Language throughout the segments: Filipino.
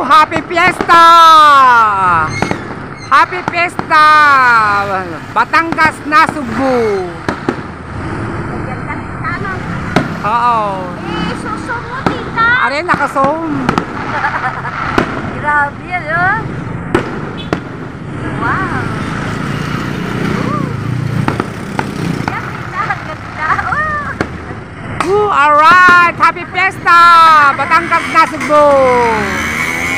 Happy Fiesta! Happy Fiesta! Batangas Nasugbu. Oo. Susum mo, tita. Are, nakasum. Grabe yan, oh. Wow. Yan, tita. Ganda. Alright! Happy Fiesta! Batangas Nasugbu.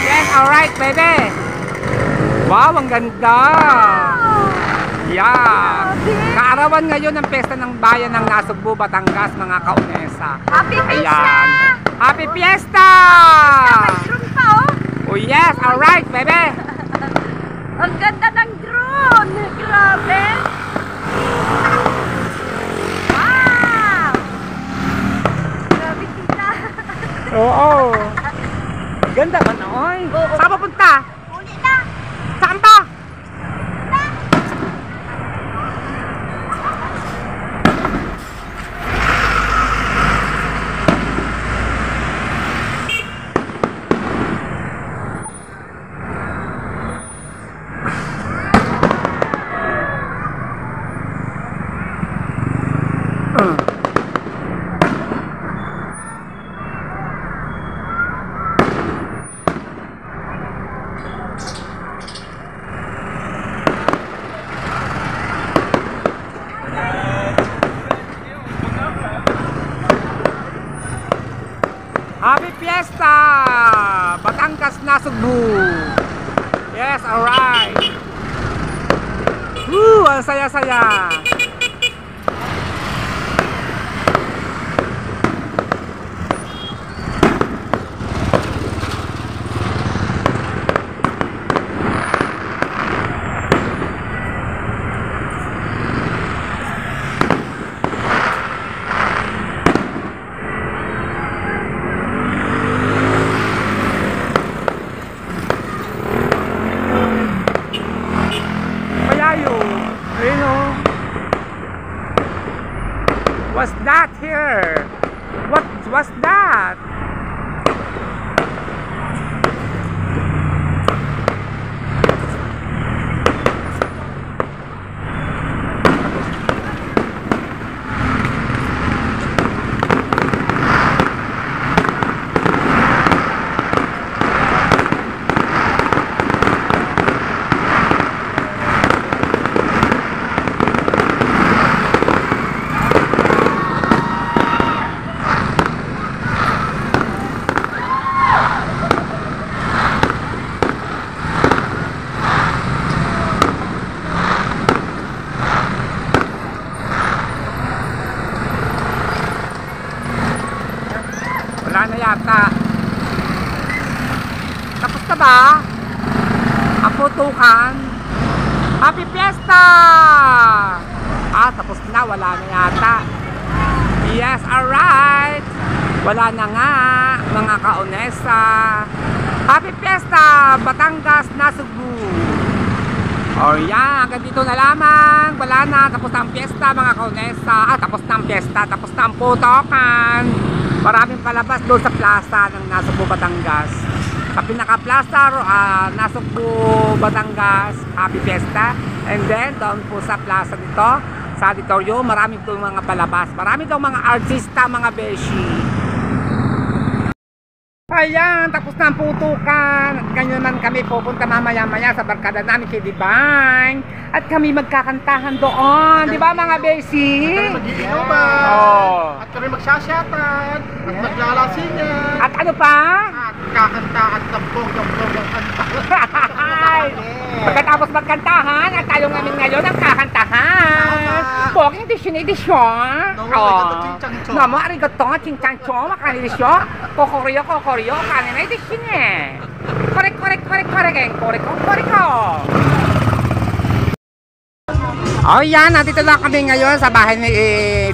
Yes, alright, baby. Wow, ang ganda. Yeah. Kaarawan ngayon ng pesta ng bayan ng Nasugbu, Batangas, mga kaunesa. Happy Fiesta! Ayan. Happy Fiesta! May drone pa, oh. Oh yes, alright, baby. Ang ganda ng drone. Grabe. Wow. Grabe, tita. Oo. Ganda ba noy? Saan papunta? Uli na. Saan pa? Happy Fiesta! Batangas Nasugbu. Yes, alright. Woo! Ang saya-saya. What's that here? What's that? Fiesta! Tapos na, wala na yata. Yes, alright. Wala na nga, mga kaonesa. Happy Fiesta, Batangas, Nasugbu. Yan, hanggang dito na lamang. Wala na, tapos na ang fiesta, mga kaonesa. Tapos na ang fiesta, tapos na ang putokan. Maraming palabas doon sa plaza ng Nasugbu, Batangas. Sa pinaka-plaza, Nasugbu, Batangas, Happy Fiesta. And then, doon po sa plaza dito, sa auditorium, marami doon mga palabas. Marami daw mga artista, mga beshi. Ayan, tapos na ang putukan. At ganyan naman kami pupunta mamaya-maya sa barkada namin kay Divine. At kami magkakantahan doon. Di ba mga beshi? At kami mag-iinuman. At kami magsasyatan. At maglalasingan. At ano pa? At kakanta at tampog-tampog ang kanta. Pagkatapos magkantahan, at tayo namin ngayon ang kakantahan. Poging edisyon. Mama, arigato, chinchancho, makanisyo. Kokoryo, kanina edisyon eh. Korek. Yan, nandito lang kami ngayon sa bahay ni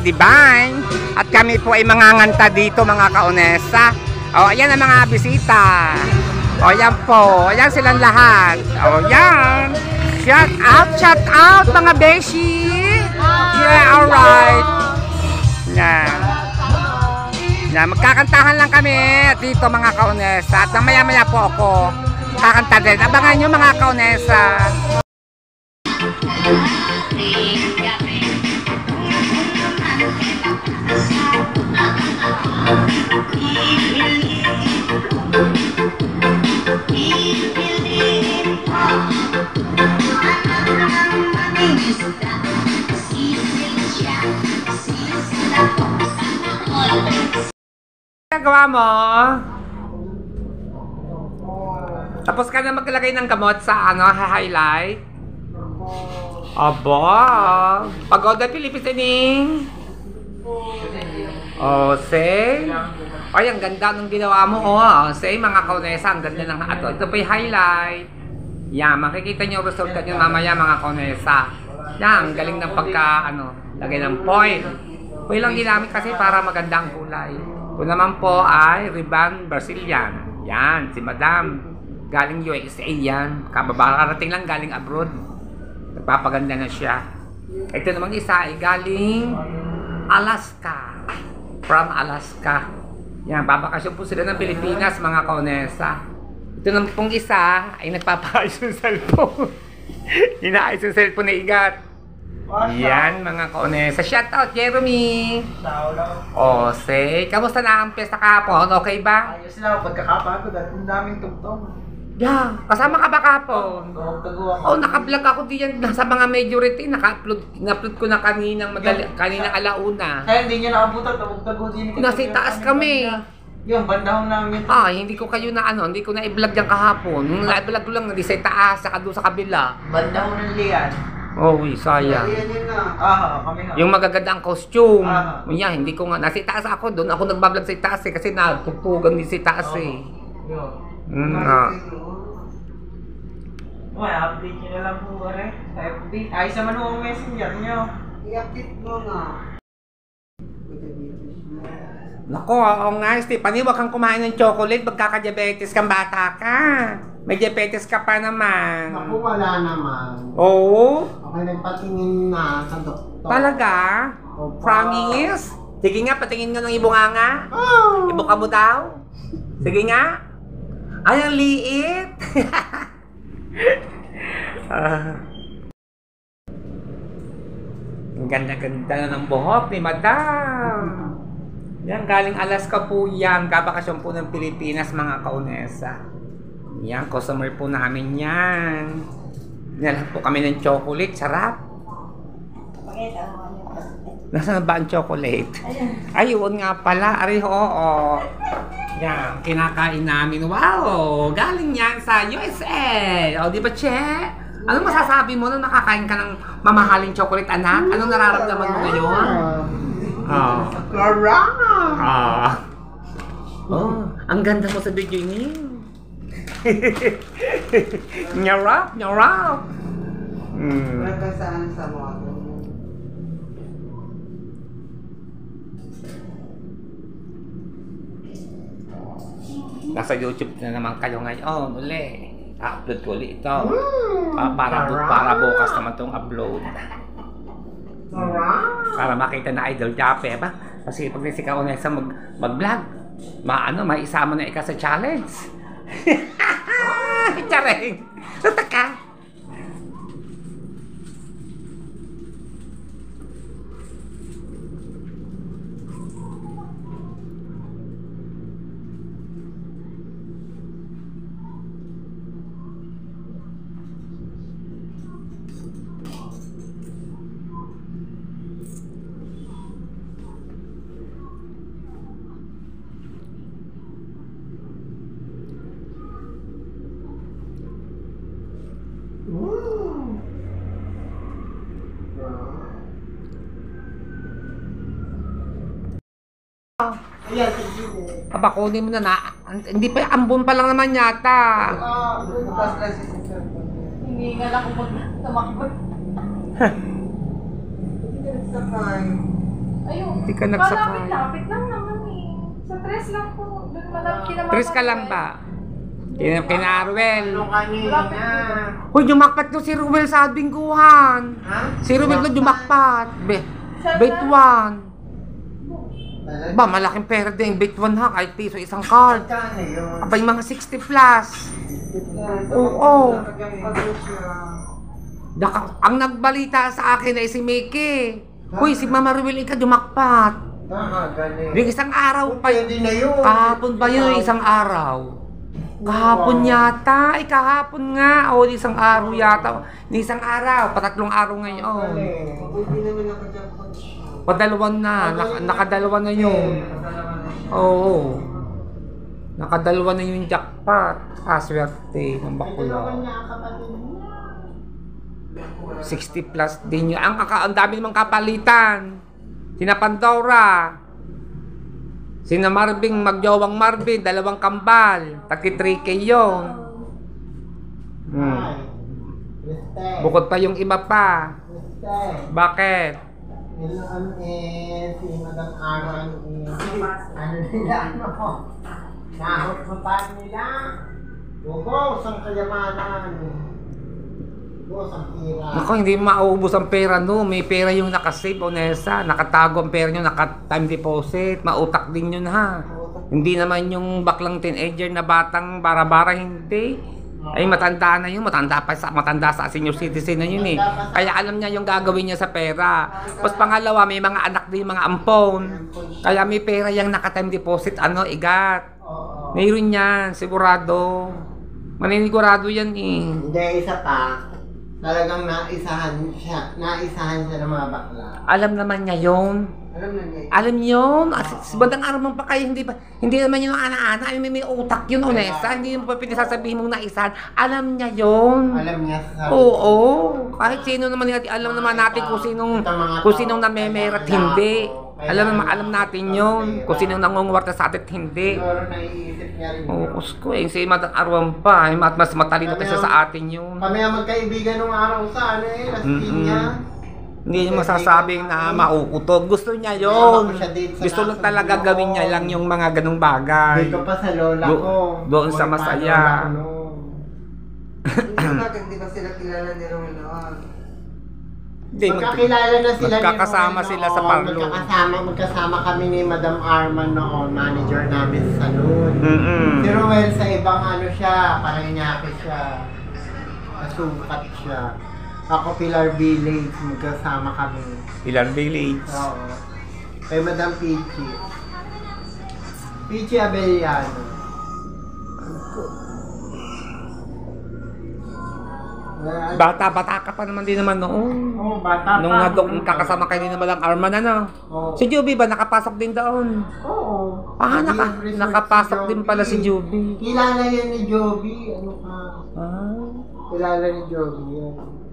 Divine. At kami po ay manganganta dito, mga kaonesa. Ayan ang mga bisita. Yan po. Ayan silang lahat. Yan. Shout out mga beshi. Yeah, alright. Yan. Magkakantahan lang kami dito, mga kaonesa. At maya-maya po ako kakanta din. Abangan nyo, mga kaonesa. Gawa mo? Tapos ka na maglagay ng gamot sa highlight? Aba! Pagoda Philippines ining? Say? Ang ganda ng ginawa mo. Say, mga kaunesa, ang ganda ng ato. Ito pa yung highlight. Yan, makikita nyo resulta nyo mamaya, mga kaunesa. Yan, galing ng lagay ng foil. Foil lang ginamit kasi para magandang kulay. Ito naman po ay Ribbon Brazilian. Yan, si Madam. Galing USA yan. Kababarating lang galing abroad. Nagpapaganda na siya. Ito namang isa ay galing Alaska. From Alaska. Yan, babakasyon po sila ng Pilipinas, mga kaonesa. Ito naman pong isa ay nagpapaayos ng cellphone. Inaayos yung cellphone na Igat. Yan, mga kaonesa. Shout out, Jeremy! Say, kamusta na ang pesta kahapon? Okay ba? Ayos na, pagkakapagod at ang daming tugtog. Yan, kasama ka ba kahapon? Naka-vlog ako diyan sa mga majority. Na-upload ko na kaninang alauna. Kaya hindi nyo nakabutan, tugtog din. Nasa itaas kami. Yung bandahon namin. Hindi ko kayo hindi ko na i-vlog yan kahapon. Na-vlog ko lang, sa itaas, saka doon sa kabila. Bandahon ng liyan. Sayang. Kami na. Yung magaganda ang costume. Yan, hindi ko nga. Nasa itaas ako. Doon ako nagbablog sa itaas kasi nagtugtugan din sa itaas Update nyo na lang po sa FB. Ayos naman ang messenger nyo. I-update mo nga. Nako, Stephanie, wag kang kumain ng chocolate. Magkaka-diabetes kang bata ka. May diabetes ka pa naman. Naku, wala naman. Oo? Okay, nagpatingin na sa doktor. Talaga? Opo. Promise? Sige nga, patingin nga ng ibunganga. Ibuka mo daw. Sige nga. Ay, ang liit. Ang ganda-ganda na ng buhok ni Madam. Yan, galing Alaska po yan. Kabakasyon po ng Pilipinas, mga kaunesa. Yan, customer po namin yan. Nilahat po kami ng chocolate. Sarap. Nasaan ba ang chocolate? Ayun nga pala. Oo. Yan, kinakain namin. Wow! Galing yan sa USA. Di ba, Che? Anong masasabi mo nung nakakain ka ng mamahaling chocolate, anak? Anong nararamdaman mo ngayon? Ang ganda mo sa video niyo. Nyarap. Wala saan sa moto. Nasa YouTube na naman kayo ngayon, uli. I-upload ko ulit ito. Para bukas naman itong upload. Para makita na Idol Jape, ba? Kasi pag ikaw na isa mag-vlog, may isama na ika sa challenge. Charing! Tatak ka! Ayan, sige. Aba, kunin mo na. Hindi pa, ambon pa lang naman yata. Bukas na si Sister. Hindi nga lang kung tumakbo. Hindi ka nagsakay. Ayun. Hindi ka nagsakay. Lapit lang naman eh. Sa tres lang po. Doon malapit. Tres ka lang ba? Kina Ruel. Ano kanina? Uy, jumakpat to si Ruel sa bingguhan. Ha? Si Ruel to jumakpat. Bet 1. Ba, malaking pera din. Bet 1 ha, kahit piso isang card. Magkano yun? Abay, mga 60 plus. Oo. Ang nagbalita sa akin ay si Mickey. Uy, si Mama Ruel ika jumakpat. Galing. Yung isang araw pa yun. Pwede na yun. Kahapon ba yun? Isang araw. Kahapon yata. Ay, kahapon nga. O, isang araw yata. Isang araw. Patatlong araw ngayon. Pwede naman nakajackpot siya. Padalawan na. Nakadalawa na yun. Oo. Nakadalawa na yung jackpot. Swerte ng bakula. 60 plus din yun. Ang dami namang kapalitan. Sina Pandora. Sina Marvin, magjawang Marvin, 2 kambal. Tagi 3K yun. Bukod pa yung iba pa. Bakit? Si Madam Aaron ano nila, nahot mo pa nila. Bugos ang kayamanan. Bugos ang pira. Naku, hindi maubos ang pera no. May pera yung nakasave, Onesa. Nakatago ang pera nyo, naka-time deposit. Mautak din yun ha. Hindi naman yung baklang teenager na batang bara-bara, hindi. Ay, matanda na yun. Matanda sa senior citizen na yun eh. Kaya alam niya yung gagawin niya sa pera. Tapos pangalawa, may mga anak din, mga ampon. Kaya may pera yung naka-time deposit, igat. Mayroon yan, sigurado. Maninigurado yan eh. Hindi, isa pa. Talagang naisahan siya ng mga bakla. Alam naman niya yun. Alam na niya. Alam yun. Si bandang araw pa kayo, hindi naman yun ang ana-ana. May utak yun, Onesa. Hindi mo pa pinasasabihin mong naisahan. Alam niya yun. Alam niya sa Oo. Kahit sino naman natin, alam naman natin kung sinong namemera at hindi. Alam natin yun. Kung sinong nangunguwarta sa atin at hindi. siguro naiisip niya rin. Oo, kusko eh. Si Madang Arwan pa. Mas matalino kaysa sa atin yun. Kami ang magkaibigan nung araw sa Las Piñas. Hindi niya masasabing na mauutog. Gusto niya yun. Gusto lang talaga gawin niya lang yung mga ganung bagay. Dito pa sa lola ko. Doon sa masaya. Hindi ba sila kilala ni Romelo? Hindi, Magkakilala na sila magkakasama ni Romelo. sila sa parlo. Magkasama kami ni Madam Arman noon, manager namin sa saloon. Si Mm-mm. Romel sa ibang siya, parang inyaki siya. Nasukat siya. Ako Pilar Village, magkasama kami. Pilar Village. Oo. Kay Madam Pichi. Pichi Abellano. Bata ka pa naman din naman noon. Oo, bata Nung kakasama kayo din naman lang Arman, Oo. Si Juby ba nakapasok din doon? Oo. Nakapasok din pala si Juby. Kilala yan ni Joby. Ano ka? Ah. Kilala ni Joby yan.